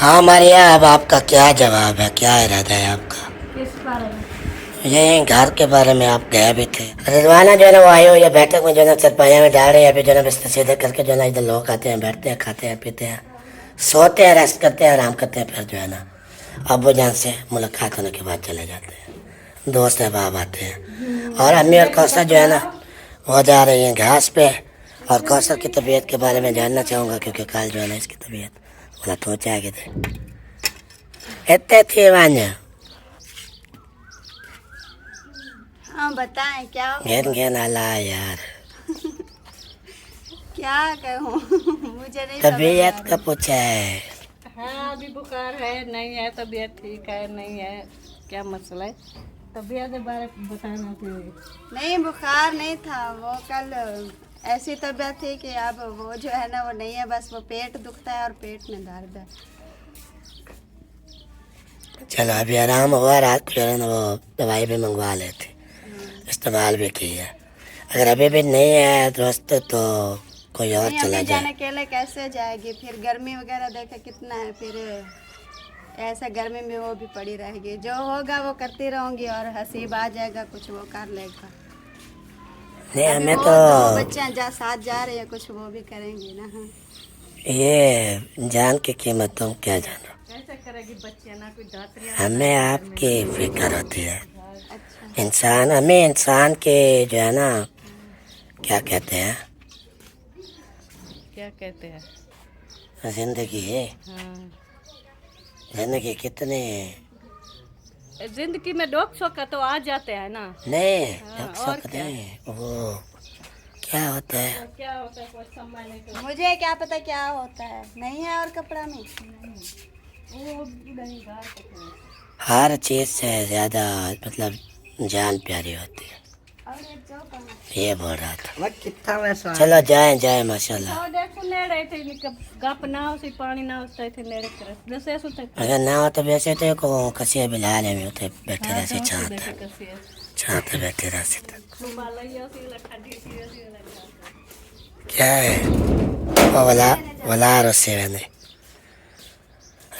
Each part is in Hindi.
हाँ मारिया, अब आपका क्या जवाब है, क्या इरादा है आपका? किस बारे में? ये घर के बारे में आप गए भी थे। रिजवाना जो है ना वो आई हुई है बैठक में, जो है ना चरपाइया में डाल रही है, अभी जो है ना बिस्तर सीधे करके जो है ना इधर लोग आते हैं, बैठते हैं, खाते हैं, पीते हैं, सोते हैं, रेस्ट करते हैं, आराम करते हैं, फिर जो है ना अब्बू जान से मुलाकात होने के बाद चले जाते हैं, दोस्त अहबाब आते हैं। और अम्मी और कौसर जो है ना वो जा रही हैं घास पे। और कौसर की तबीयत के बारे में जानना चाहूँगा, क्योंकि कल जो है ना इसकी तबीयत बोला तो जाएगी थे इतने थी वान्य हाँ बताएं क्या घेन घेन आला यार। क्या कहूँ मुझे नहीं समझ आ तबीयत रहा। का पूछा है। हाँ अभी बुखार है नहीं है, तबीयत ठीक है नहीं है, क्या मसला है? तबीयत के बारे में बताना चाहिए। नहीं बुखार नहीं था, वो कल ऐसी तबीयत थी कि अब वो जो है ना वो नहीं है, बस वो पेट दुखता है और पेट में दर्द है। चलो अभी आराम हुआ, रात को जो है ना वो दवाई भी मंगवा लेते, इस्तेमाल भी की है। अगर अभी भी नहीं है दोस्त तो कोई और नहीं चला अभी जाए। जाने अकेले कैसे जाएगी, फिर गर्मी वगैरह देखे कितना है, फिर ऐसा गर्मी में वो भी पड़ी रहेगी। जो होगा वो करती रहूंगी और हसीब आ जाएगा कुछ वो कर लेगा। नहीं अभी हमें वो तो दो बच्चे साथ जा रहे हैं, कुछ वो भी करेंगी ना। हाँ ये जान की कीमत तुम क्या जानो, कैसे करेगी बच्चे ना, कोई दातरी हमें आपकी फिक्र होती है। अच्छा इंसान, हमें इंसान के जो है ना क्या कहते हैं, क्या कहते हैं? जिंदगी है, हाँ जिंदगी कितनी जिंदगी में दुख सुख तो आ जाते हैं ना। नहीं हाँ, दुख और सुख क्या? नहीं, वो क्या होता है। तो क्या होता है, कोई सम्मान नहीं तो मुझे क्या पता क्या होता है, नहीं है और कपड़ा में। वो नहीं घर पे। हर चीज से ज्यादा मतलब जान प्यारी होती है, और एक जो कहाँ ये बोल रहा था। मैं कितना वैसा चलो जाए जाए माशाल्लाह। और देखो नेड़े थे गप ना हो सी पानी ना होता थे नेड़े कर जैसे सुते अगर ना हो तो वैसे तो को कसी भी ला ले में उते बैठे रह से छात देखे कैसे है छात बैठे रह से सुबह लइयो सी लखा दी सी लखा। क्या है वो वाला रोसे ने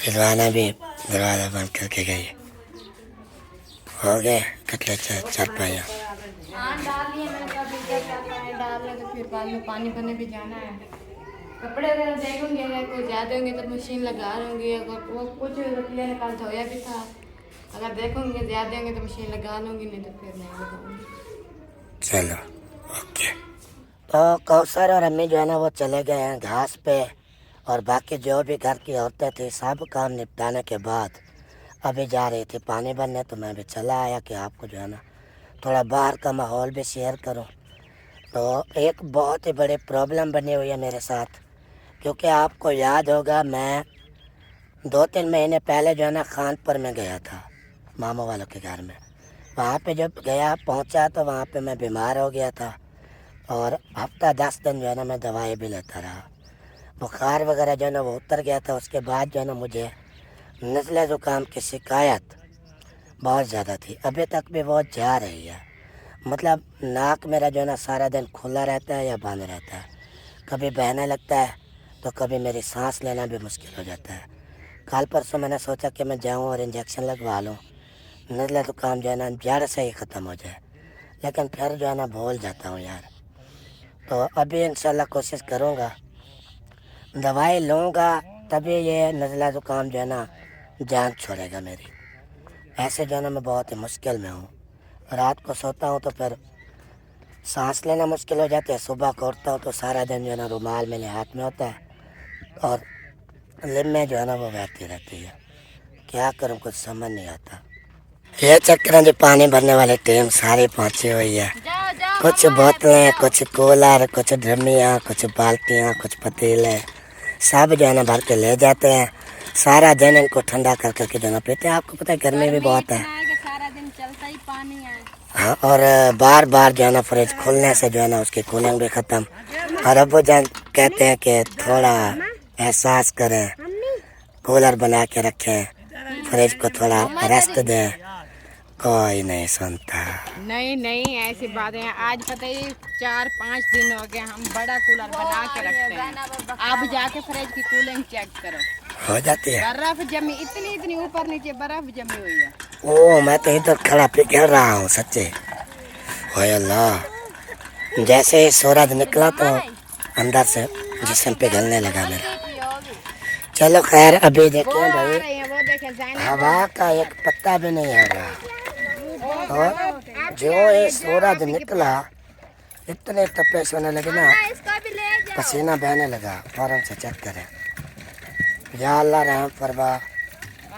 रिजवाना भी दरवाजा बंद करके गई। हो गए कटले चार पाया। हाँ डाल लिए, मैंने कहा अभी क्या करना है डाल लें, तो फिर बाद में पानी भरने भी जाना है। कपड़े वगैरह देखूंगी, अगर कोई ज़्यादा होंगे तो मशीन लगा लूँगी, अगर वो कुछ रुपया निकाल धोया भी था, अगर देखूंगी ज़्यादा होंगे तो मशीन लगा लूँगी, नहीं तो फिर नहीं लगाऊंगी। चलो ओके। तो कौसर और अम्मी जो है ना वो चले गए हैं घास पे, और बाकी जो भी घर की औरतें थी सब काम निपटाने के बाद अभी जा रही थी पानी भरने। तो मैं भी चला आया कि आपको जो है ना थोड़ा बाहर का माहौल भी शेयर करूं। तो एक बहुत ही बड़ी प्रॉब्लम बनी हुई है मेरे साथ, क्योंकि आपको याद होगा मैं 2-3 महीने पहले जो है ना खानपुर में गया था मामू वालों के घर में। वहाँ पे जब गया पहुँचा तो वहाँ पे मैं बीमार हो गया था, और हफ्ता 10 दिन जो है ना मैं दवाई भी लेता रहा। बुखार वगैरह जो है ना वो उतर गया था। उसके बाद जो है ना मुझे नज़ले ज़ुकाम की शिकायत बहुत ज़्यादा थी, अभी तक भी बहुत जा रही है। मतलब नाक मेरा जो है ना सारा दिन खुला रहता है या बंद रहता है, कभी बहने लगता है तो कभी मेरी सांस लेना भी मुश्किल हो जाता है। कल परसों मैंने सोचा कि मैं जाऊं और इंजेक्शन लगवा लूं, नज़ला ज़ुकाम जो है ना जड़ से ही ख़त्म हो जाए, लेकिन फिर जो है ना भूल जाता हूं यार। तो अभी इंशाल्लाह कोशिश करूंगा, दवाई लूँगा तभी ये नज़ला ज़ुकाम जो है ना जान छोड़ेगा मेरी। ऐसे जो है ना मैं बहुत ही मुश्किल में हूँ। रात को सोता हूँ तो फिर सांस लेना मुश्किल हो जाता है, सुबह को उठता हूँ तो सारा दिन जो है ना रुमाल मेरे हाथ में होता है और लिम्मे जो है ना वो बहती रहती है। क्या करूँ कुछ समझ नहीं आता। ये चक्कर जो पानी भरने वाली टीम सारी पहुँची हुई है, कुछ बोतलें, कुछ कूलर, कुछ ड्रमियाँ, कुछ बाल्टियाँ, कुछ पतीले, सब जो है ना भर के ले जाते हैं। सारा दिन इनको ठंडा कर करके जो है ना पीते हैं। आपको पता है गर्मी भी बहुत है। सारा दिन चलता ही पानी है। हाँ, और बार बार जो है ना फ्रिज खुलने से जो है ना उसकी कूलिंग भी ख़त्म। और अब्बू जान कहते हैं कि थोड़ा एहसास करें, कूलर बना के रखें, फ्रिज को थोड़ा रेस्ट दें। कोई नहीं सुनता। नहीं नहीं ऐसी बातें हैं, आज पता ही 4-5 दिन हो गए हम बड़ा कूलर बना के रखते हैं। अब जाके फ्रिज की कूलिंग चेक करो। हो जाती है। बर्फ जमी इतनी इतनी ऊपर नीचे बर्फ जमी हुई है। ओ मैं तो इधर खड़ा पिघल रहा हूँ सच्चे। ओए अल्लाह, जैसे ही सूरज निकला तो अंदर से जिस्म पिघलने लगा मेरा। चलो खैर, अभी देखें भाई, वो देखे जाने हवा का एक पत्ता भी नहीं है रहा। और जो ये सूरज निकला, इतने तपेश होने लगे ना, पसीना बहने लगा, फौरन से चेक करें। या अल्लाह रहम फरमा,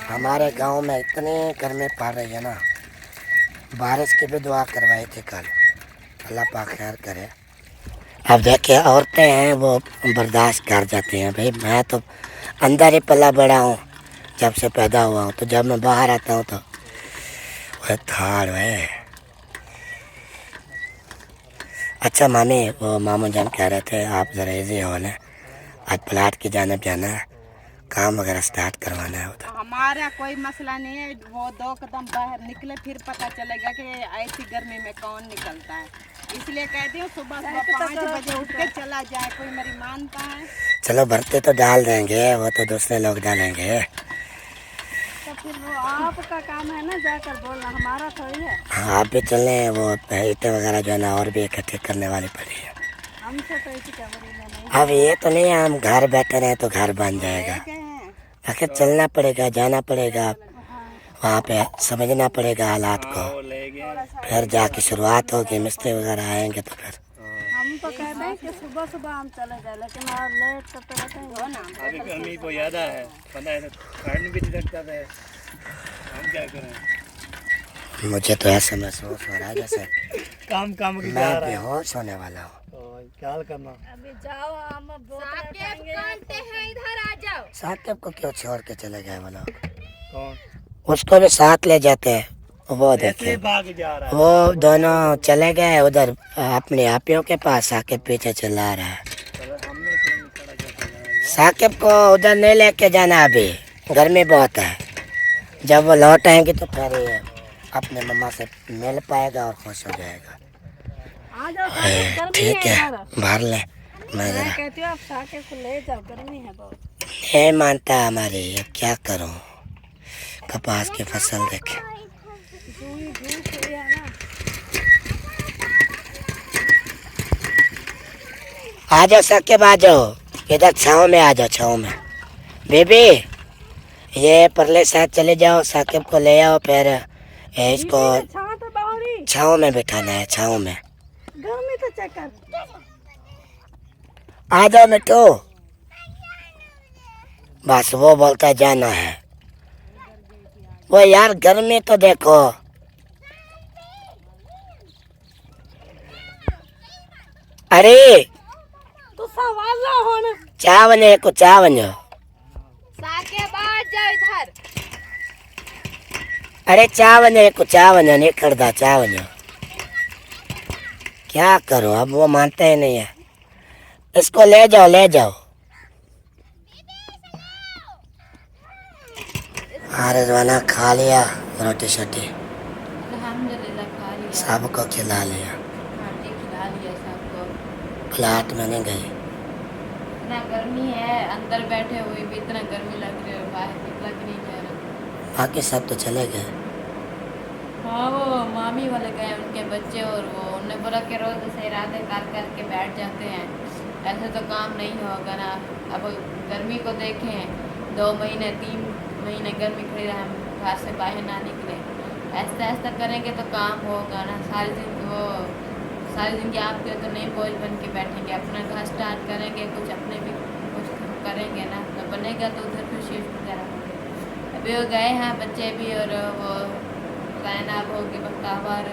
हमारे गांव में इतनी गर्मी पड़ रही है ना, बारिश की भी दुआ करवाई थी कल, अल्लाह पाक खैर करे। अब देखिए, औरतें हैं वो बर्दाश्त कर जाती हैं भाई, मैं तो अंदर ही पला बड़ा हूँ जब से पैदा हुआ हूँ, तो जब मैं बाहर आता हूँ तो वह थाड़ है। अच्छा मामी, वो मामू जान कह रहे थे आप ज़रा इजी हो लें, आज प्लाट की जानब जाना है, काम वगैरह स्टार्ट करवाना है उधर। हमारा कोई मसला नहीं है, वो 2 कदम बाहर निकले फिर पता चलेगा कि ऐसी गर्मी में कौन निकलता है। इसलिए कहती हूँ सुबह 5 बजे उठ के चला जाए, कोई मेरी मानता है। चलो भर्ती तो डाल देंगे, वो तो दूसरे लोग डालेंगे। तो फिर वो आपका काम है ना जाकर बोलना, हमारा थोड़ी है। हाँ आप भी चलें, वो ईंटें वगैरह जो है ना और भी इकट्ठे करने वाली पड़ी है। हमसे तो ऐसी कमरे में नहीं अब ये तो नहीं है हम घर बैठे रहे तो घर बन जाएगा, हैं। आखिर चलना पड़ेगा, जाना पड़ेगा, वहाँ पे समझना पड़ेगा हालात को, फिर जाके शुरुआत होगी, मिस्त्री वगैरह आएंगे तो फिर। हम तो कहते हैं कि सुबह सुबह हम चले जाए, लेकिन और लेट करते रहते हैं हो ना। अभी गर्मी को ज़्यादा है, पता है, करंट भी नहीं लगता है, हम क्या करें। मुझे तो ऐसा महसूस हो रहा है जैसे काम काम की जा मैं रहा है। बेहोश होने वाला हूँ। तो क्या हाल करना। अभी जाओ, हम साकिब को क्यों छोड़ के चले गए वो लोग? कौन? उसको भी साथ ले जाते हैं। वो ऐसे देखिए, भाग जा रहा है। वो दोनों चले गए उधर अपने आपियों के पास, साकिब पीछे चला रहा है। साकिब को उधर नहीं लेके जाना, अभी गर्मी बहुत है, जब वो लौट आएंगे तो फिर ये अपने मम्मा से मिल पाएगा और खुश हो जाएगा। आ जाओ, ठीक है, भर ले। मैं जरा कहती हूँ आप साके को ले जाओ, गर्मी है बहुत। नहीं मानता हमारी, अब क्या करूं, कपास की फसल देखे। धूप हुई है ना। आ जाओ साकिब, आ जाओ इधर छाँव में, आ जाओ छाँव में। बेबी ये परले साथ चले जाओ, साकिब को ले आओ, फिर इसको छाँव तो बाहरी, छाँव में बिठाना है, छाँव में। गर्मी तो चेक कर। आ जाओ मिट्टू, बस वो बोलता है जाना है। वो यार गर्मी तो देखो, अरे तो सवाल ना होना। चावने को चावनो, साके बाहर जाओ इधर। अरे चावने को चावनो नहीं करता, चावनो क्या करो, अब वो मानते ही नहीं है। इसको ले जाओ, ले जाओ। रिजवाना खा लिया रोटी शोटी, अल्हम्दुलिल्लाह खा लिया, सबको खिला लिया, रोटी खिला लिया सबको। प्लाट में नहीं गई। इतना गर्मी है, अंदर बैठे हुए भी इतना गर्मी लग रही है, बाहर निकला कि नहीं जा रहा। बाकी सब तो चले गए। हाँ वो मामी वाले गए, उनके बच्चे, और वो उन्होंने बोला कि रोज ऐसे इरादे करके बैठ जाते हैं, ऐसे तो काम नहीं होगा ना। अब गर्मी को देखें, 2 महीने 3 महीने गर्मी खड़ी रहा, हम घर से बाहर ना निकले, ऐसा ऐसा करेंगे तो काम होगा ना। सारी जिंदगी आपके तो नहीं बोझ बन के बैठेंगे, अपना घर स्टार्ट करेंगे, कुछ अपने भी कुछ करेंगे ना, तो बनेगा तो उधर फिर शिफ्ट वगैरह होंगे। अभी वो गए हैं बच्चे भी, और वो ज़ैनब होगी बख्तावर,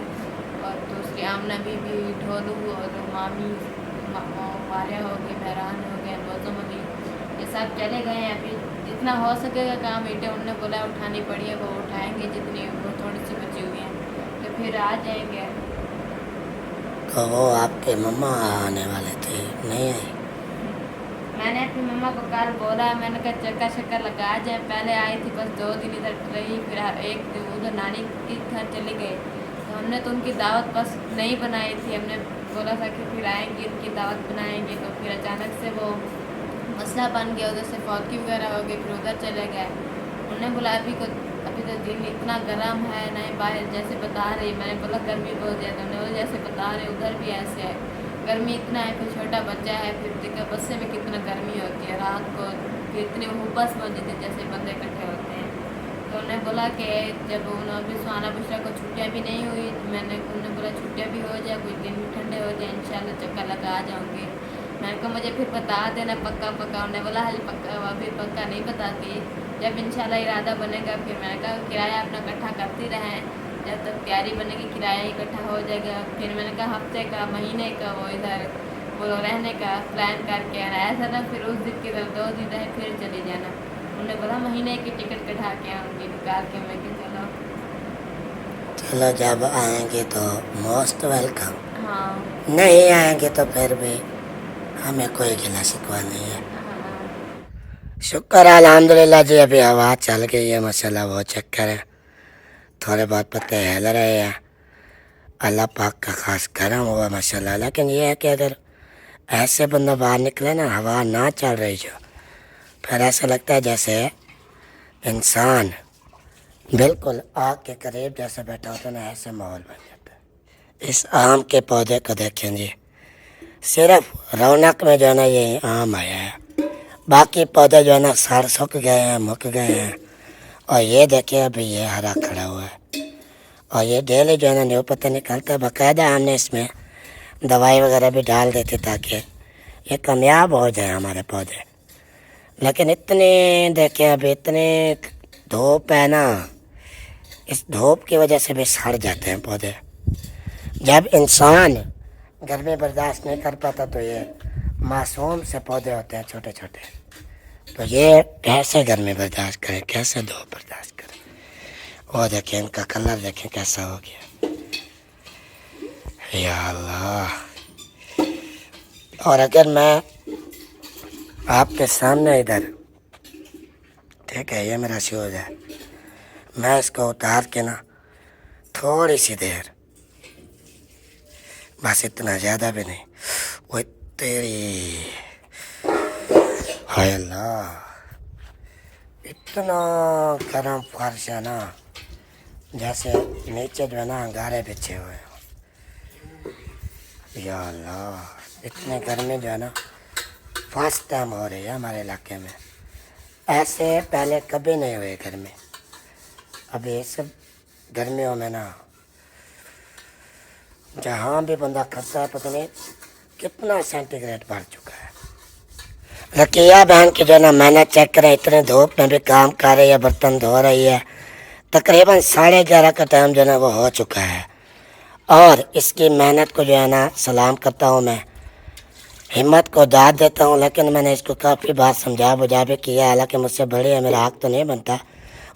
और दूसरी आमना बीबी, ढोलू, और मामी मारिया हो गई, महरान हो गए, मौसम अभी, ये सब चले गए हैं। अभी जितना हो सकेगा काम, ईंटें उनने बोला उठानी पड़ी है, वो उठाएंगे जितनी, वो थोड़ी सी बची हुई हैं, तो फिर आ जाएंगे। तो वो आपके मम्मा आने वाले थे, नहीं आई? मैंने अपनी मम्मा को कल बोला, मैंने कहा चक्कर शक्कर लगा जाए। पहले आई थी, बस 2 दिन इधर रही, फिर एक दिन उधर नानी के घर चले गए, तो हमने तो उनकी दावत बस नहीं बनाई थी, हमने बोला था कि फिर आएंगे, उनकी दावत बनाएंगे, तो फिर अचानक से वो मसला बन गया, उधर से फौकी वगैरह हो गई, फिर उधर चले गए। उन्होंने बोला अभी तो दिन इतना गर्म है, नहीं बाहर जैसे बता रही। मैंने बोला गर्मी बहुत ज़्यादा, उन्होंने बोला जैसे बता रहे उधर भी ऐसे है, गर्मी इतना है। फिर छोटा बच्चा है, फिर दिक्कत बस्से में कितना गर्मी होती है रात को, फिर इतनी हुब्बस बन जाती है जैसे बंदे इकट्ठे होते हैं। तो उन्होंने बोला कि जब उन्होंने सुहाना बुशरा को छुट्टियाँ भी नहीं हुई, तो उन्होंने बोला छुट्टियाँ भी हो जाए, कुछ दिन भी ठंडे हो जाए, इंशाल्लाह चक्कर लगा आ जाऊँगी। मैंने कहा मुझे फिर बता देना पक्का पक्का। उन्होंने बोला हाल पक्का, अभी पक्का नहीं बताती, जब इंशाल्लाह इरादा बनेगा। फिर मैंने कहा किराया अपना इकट्ठा करती रहें, जब तक तैयारी बनेगी किराया इकट्ठा हो जाएगा। फिर मैंने कहा हफ्ते का महीने का वो इधर वो रहने का प्लान करके आना, ऐसा ना फिर उस दिन की तरफ 2 दिन रहे फिर चली जाना। उन्होंने बोला महीने की टिकट कटा के आऊँगी निकाल के। मैं कि चलो चलो, जब आएंगे तो मोस्ट वेलकम, हाँ नहीं आएंगे तो फिर भी हमें कोई गिला शिकवा नहीं है। हाँ शुक्र है अल्हम्दुलिल्लाह जी, अभी हवा चल गई है माशाल्लाह, बहुत चक्कर है, थोड़े बहुत पत्ते हिल रहे हैं, अल्लाह पाक का खास करम हुआ माशाल्लाह। लेकिन ये है कि अगर ऐसे बंदा बाहर निकले ना, हवा ना चल रही जो, फिर ऐसा लगता है जैसे इंसान बिल्कुल आग के करीब जैसे बैठा होता है ना, ऐसे माहौल बन जाता है। इस आम के पौधे को देखें जी, सिर्फ रौनक में जो है ना ये आम आया है, बाकी पौधे जो है ना सड़ सूख गए हैं, मुक गए हैं। और ये देखिए अभी ये हरा खड़ा हुआ है, और ये डेली जो है ना न्यू पत्ते निकलता है। बाकायदा हमने इसमें दवाई वगैरह भी डाल देती ताकि ये कामयाब हो जाए हमारे पौधे। लेकिन इतने देखिए अभी इतने धूप है ना, इस धूप की वजह से भी सड़ जाते हैं पौधे। जब इंसान गर्मी बर्दाश्त नहीं कर पाता तो ये मासूम से पौधे होते हैं छोटे छोटे, तो ये कैसे गर्मी बर्दाश्त करें, कैसे धूप बर्दाश्त करें। वो देखिए इनका कलर देखें कैसा हो गया, या अल्लाह। और अगर मैं आपके सामने इधर, ठीक है ये मेरा शूज़ है, मैं इसको उतार के ना थोड़ी सी देर, बस इतना ज़्यादा भी नहीं, वो तेरी हाय अल्लाह, इतना गर्म फर्श है ना, जैसे नीचे जो है ना अंगारे बिछे हुए हैं। या अल्लाह, इतनी गर्मी जो है ना फर्स्ट टाइम हो रही है हमारे इलाके में, ऐसे पहले कभी नहीं हुई गर्मी। अभी इस गर्मियों में ना जहाँ भी बंदा खड़ता है पता नहीं कितना सेंटीग्रेड बढ़ चुका है। रकिया बहन की जो है ना मेहनत चेक करें, इतने धूप में भी काम कर रही है, बर्तन धो रही है, तकरीबन 11:30 का टाइम जो है ना वो हो चुका है। और इसकी मेहनत को जो है ना सलाम करता हूँ मैं, हिम्मत को दाद देता हूँ। लेकिन मैंने इसको काफ़ी बार समझा बुझा भी किया, हालांकि मुझसे बड़ी है, मेरा हक तो नहीं बनता,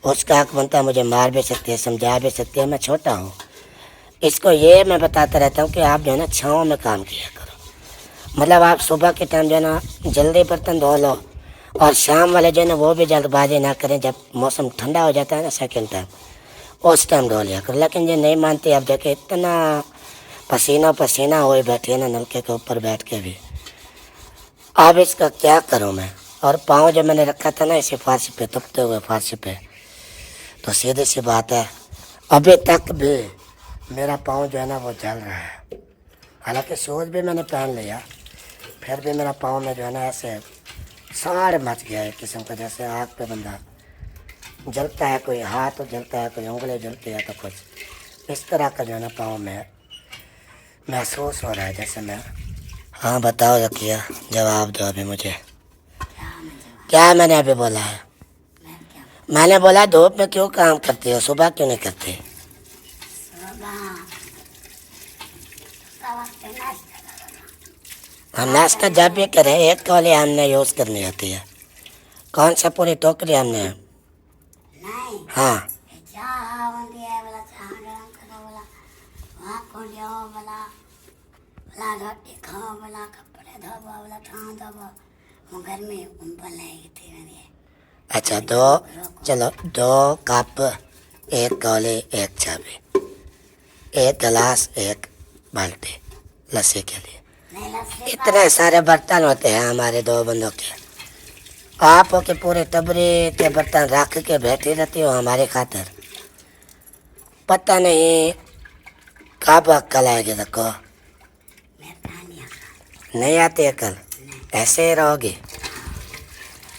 उसका हक बनता, मुझे मार भी सकती है, समझा भी सकती है, मैं छोटा हूँ। इसको ये मैं बताता रहता हूँ कि आप जो है ना छाँव में काम किया करो। मतलब आप सुबह के टाइम जो है ना जल्दी बर्तन धो लो, और शाम वाले जो है ना वो भी जल्दबाजी ना करें, जब मौसम ठंडा हो जाता है ना सेकंड टाइम, उस टाइम धो लिया करो। लेकिन ये नहीं मानती, अब देखिए इतना पसीना पसीना हुए बैठी है ना नलके के ऊपर बैठ के भी। अब इसका क्या करूँ मैं। और पाँव जो मैंने रखा था ना इसी फारसी पे, तपते हुए फारसी पे, तो सीधी सी बात है अभी तक भी मेरा पाँव जो है ना वो जल रहा है। हालांकि शूज़ भी मैंने पहन लिया, फिर भी मेरा पाँव में जो है ना ऐसे साड़ मच गया है किस्म का, जैसे आग पे बंदा जलता है, कोई हाथ जलता है, कोई उंगली जलती है, तो कुछ इस तरह का जो है ना पाँव में महसूस हो रहा है जैसे मैं। हाँ बताओ रखिया, जवाब दो अभी मुझे। क्या मैंने अभी बोला है? मैंने बोला धूप में क्यों काम करती हो, सुबह क्यों नहीं करती? हम नाश्ता जब भी करें एक कौली हमने यूज़ करनी होती है। कौन सा पूरी टोकरी हमने? हाँ अच्छा, चलो 2 कप, 1 कौली, 1 चाबी, 1 गिलास, 1 बाल्टी लस्सी के लिए। इतने सारे बर्तन होते हैं हमारे 2 बंदों के, आप के पूरे टबरे के बर्तन रख के बैठी रहती हो हमारे खातिर। पता नहीं कब अक्ल आएगी देखो। नहीं आती अक्ल, ऐसे ही रहोगी।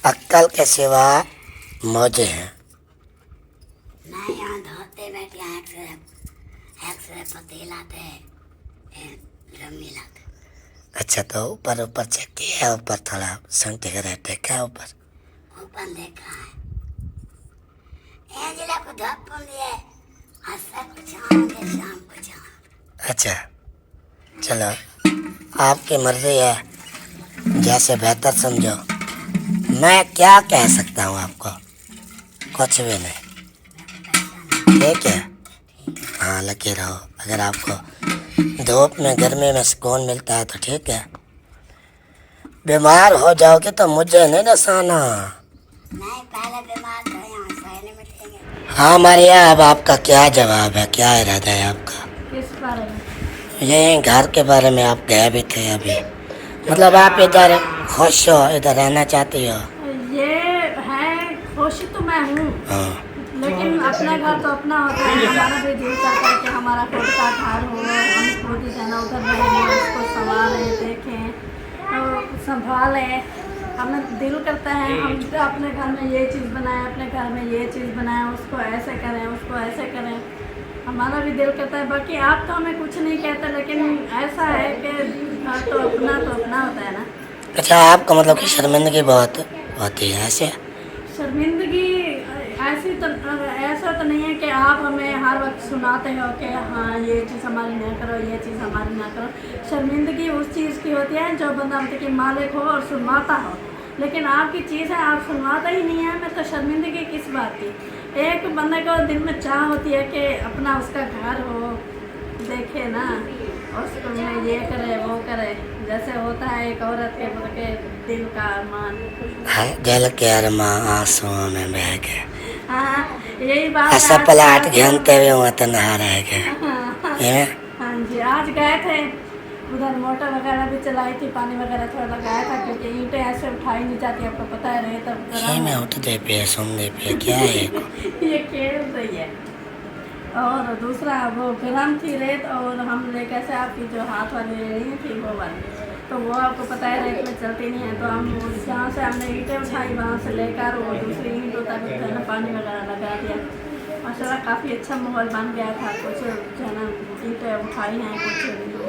अक्ल के सिवा मौजे हैं। मैं यहाँ धोते बैठे एक्सरे पतीला थे रमी लग। अच्छा तो ऊपर ऊपर चेक किया, ऊपर थोड़ा सेंटीग्रेड देखा ऊपर। ऊपर देखा है जिला को धप दिए शाम को जाओ। अच्छा चलो आपकी मर्जी है, जैसे बेहतर समझो। मैं क्या कह सकता हूँ आपको, कुछ भी नहीं। ठीक है, हाँ लगे रहो। अगर आपको धूप में गर्मी में सुकून मिलता है तो ठीक है। बीमार हो जाओगे तो मुझे नहीं दसाना। नहीं पहले बीमार थे यहाँ सहने में थे। हाँ मारिया, अब आपका क्या जवाब है, क्या इरादा है आपका? किस बारे में? ये घर के बारे में आप गए भी थे अभी, मतलब आप इधर खुश हो, इधर रहना चाहती हो? ये है, खुश तो मैं हूँ, हाँ लेकिन अपना घर तो अपना होता है। हमारा भी दिल करता है कि हमारा खुद का घर हो, हम खुद ही जाना उधर रहें, उसको संभालें, देखें, तो संभालें। हमें दिल करता है हम अपने घर में ये चीज़ बनाएं, अपने घर में ये चीज़ बनाएं, उसको ऐसे करें, उसको ऐसे करें। हमारा भी दिल करता है। बाकी आप तो हमें कुछ नहीं कहते, लेकिन ऐसा है कि घर तो अपना होता है ना। अच्छा, आपका मतलब कि शर्मिंदगी बहुत होती है ऐसे? शर्मिंदगी ऐसा तो नहीं है कि आप हमें हर वक्त सुनाते हो कि हाँ ये चीज़ हमारी ना करो, ये चीज़ हमारी ना करो। शर्मिंदगी उस चीज़ की होती है जो बंदा मतलब कि मालिक हो और सुनवाता हो, लेकिन आपकी चीज़ है आप सुनवाता ही नहीं है। मैं तो शर्मिंदगी किस बात की? एक बंदे को दिल में चाह होती है कि अपना उसका घर हो, देखे ना, उसको में ये करे वो करे, जैसे होता है एक औरत के मतलब के दिल का अरमान। दिल के अरमान आंसुओं में बह गए। हाँ यही बात ऐसा आज- पलाट घंटे हुए वहाँ तो नहा रह गए। हाँ जी, आज गए थे उधर, मोटर वगैरह भी चलाई थी, पानी वगैरह थोड़ा लगाया था, क्योंकि ईंटें ऐसे उठाई नहीं जाती, आपको पता है। रहे तब ये मैं उठते पे सुनते पे क्या है ये खेल रही है। और दूसरा वो गरम थी रेत, और हम ले कैसे आपकी जो हाथ वाली रेड़ी थी वो वाली, तो वो आपको पता है रेत में चलती नहीं है, तो हम जहाँ से हमने ईंटें उठाई वहाँ से लेकर वो दूसरी ईंटों तक जो है ना पानी वगैरह लगा दिया। माशाल्लाह काफ़ी अच्छा माहौल बन गया था। कुछ जो है ना ईंटें उठाई हैं, कुछ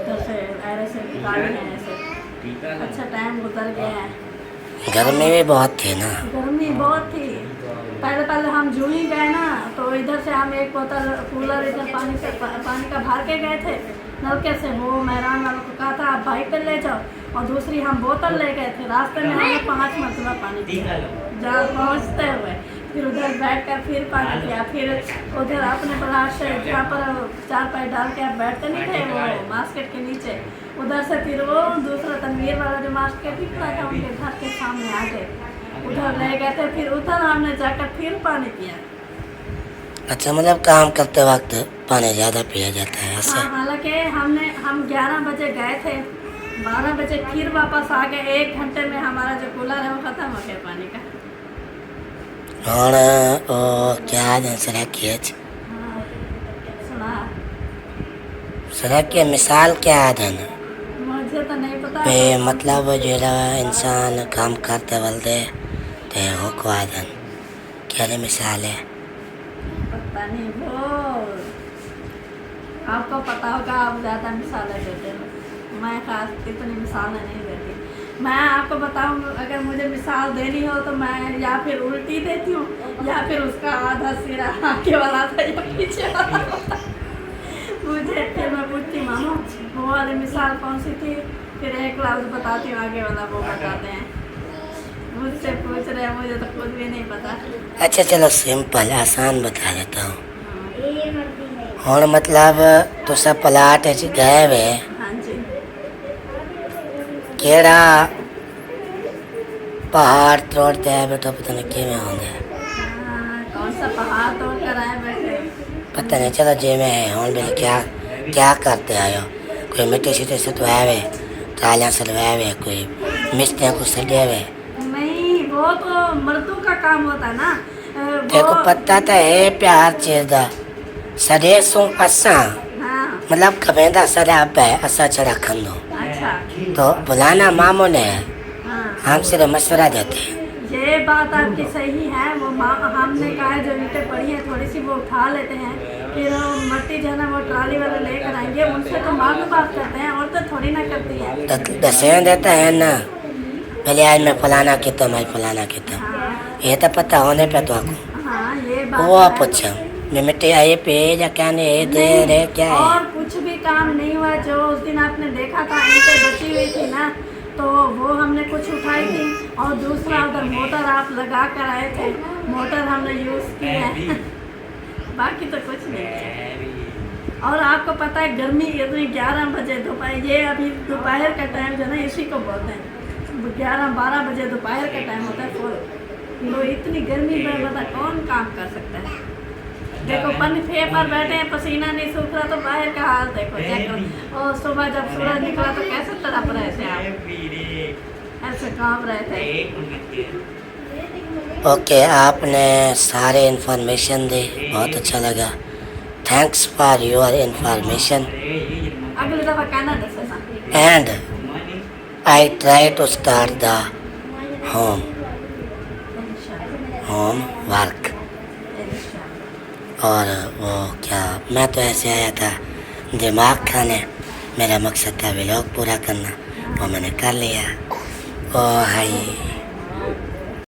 उधर से ऐरे से निकाली हैं, ऐसे अच्छा टाइम गुजर गया है। गर्मी भी बहुत थी ना? गर्मी बहुत थी। पहले हम जूं ही गए ना, तो इधर से हम एक बोतल कूलर इधर पानी का भर के गए थे नलके से। वो मेहरान वालों को कहा था आप बाइक पर ले जाओ, और दूसरी हम बोतल ले गए थे। रास्ते में हमने 5 मरतबा पानी पिया जहाँ पहुँचते हुए, फिर उधर बैठ कर फिर पानी पिया, फिर उधर अपने पलाश से जहाँ पर 4 पैर डाल के आप बैठते नहीं थे वो मार्केट के नीचे, उधर से फिर वो दूसरा तनवीर वाला जो मार्केट भी पड़ा था उनके घर के सामने आ गए, उधर ले गए थे। फिर उधर हमने जाकर फिर पानी पिया। अच्छा, मतलब काम करते वक्त पानी ज़्यादा पिया जाता है ऐसे? हाँ, हालांकि हम 11 बजे गए थे, 12 बजे फिर वापस आ गए। 1 घंटे में हमारा जो कूलर है वो ख़त्म हो गया पानी का। और ओ क्या दिन सड़क की हाँ, सुना सड़क की मिसाल क्या आदन मुझे तो नहीं पता। पे मतलब जो इंसान काम करते बलते ते हो को आदन क्या मिसाल है? पता नहीं, वो आपको पता होगा, आप ज़्यादा मिसालें देते हो। मैं खास इतनी मिसालें नहीं देती। मैं आपको बताऊं, अगर मुझे मिसाल देनी हो तो मैं या फिर उल्टी देती हूँ, या फिर उसका आधा सिरा आगे वाला था या पीछे वाला था। मुझे फिर मैं पूछती मानो वो वाली मिसाल कौन सी थी, फिर एक लफ्ज़ बताती हूँ, आगे वाला वो बताते हैं। मुझसे पूछ रहे हैं, मुझे तो खुद भी नहीं पता। अच्छा चलो सिंपल आसान बता देता हूँ। और मतलब तो सब पलाट गए वे हाँ जी, केड़ा पहाड़ तोड़ते हैं बेटा, पता नहीं किमें होंगे। हाँ, कौन सा पहाड़ तोड़ कर आए बैठे? पता नहीं, चलो जे में है हूँ बिल क्या करते आयो? कोई मिट्टी सीटे से तो आवे, तालियां सलवाए, कोई मिस्त्रियों को सजे हुए। नहीं, वो वो तो मर्दों का काम होता है ना। देखो पता तो है प्यार चीज दा सरे सो असा हाँ मतलब कवेंदा शराब है असा चढ़ा खंदो अच्छा तो बुलाना मामो ने हाँ हम सिर्फ मशवरा देते हैं। ये बात आपकी सही है। वो हमने कहा है जो ईंटें पड़ी हैं थोड़ी सी वो उठा लेते हैं, फिर वो मट्टी जो है ना वो ट्राली वाले लेकर आएंगे। उनसे तो मालूम बात करते हैं और तो थोड़ी ना करती है। दसें देता है ना पहले आज मैं फलाना किता मैं फलाना किता ये तो पता होने पे तो आपको हाँ ये बात वो है। पूछो मैं मिट्टी आई पे या क्या नहीं दे रे क्या है और कुछ भी काम नहीं हुआ। जो उस दिन आपने देखा था ईंटें बची हुई थी ना तो वो हमने कुछ उठाई थी और दूसरा उधर मोटर आप लगा कर आए थे, मोटर हमने यूज़ की है बाकी तो कुछ नहीं है। और आपको पता है गर्मी इतनी 11 बजे दोपहर, ये अभी दोपहर का टाइम जो है ना इसी को बोलते हैं 11-12 बजे दोपहर का टाइम होता है फुल। तो इतनी गर्मी में बता कौन काम कर सकता है। देखो पंखे पर बैठे हैं पसीना नहीं सूख रहा तो बाहर का हाल देखो चेक करो। और सुबह जब सूरज निकला तो कैसे तड़प रहे थे आप, ऐसे कांप रहे थे। ओके आपने सारे इन्फॉर्मेशन दी बहुत अच्छा लगा। थैंक्स फॉर योर इन्फॉर्मेशन अगली दफा कहना दस and I try to start the homework. और वो क्या मैं तो ऐसे आया था दिमाग खाने, मेरा मकसद था व्लॉग पूरा करना, वो मैंने कर लिया। ओ हाय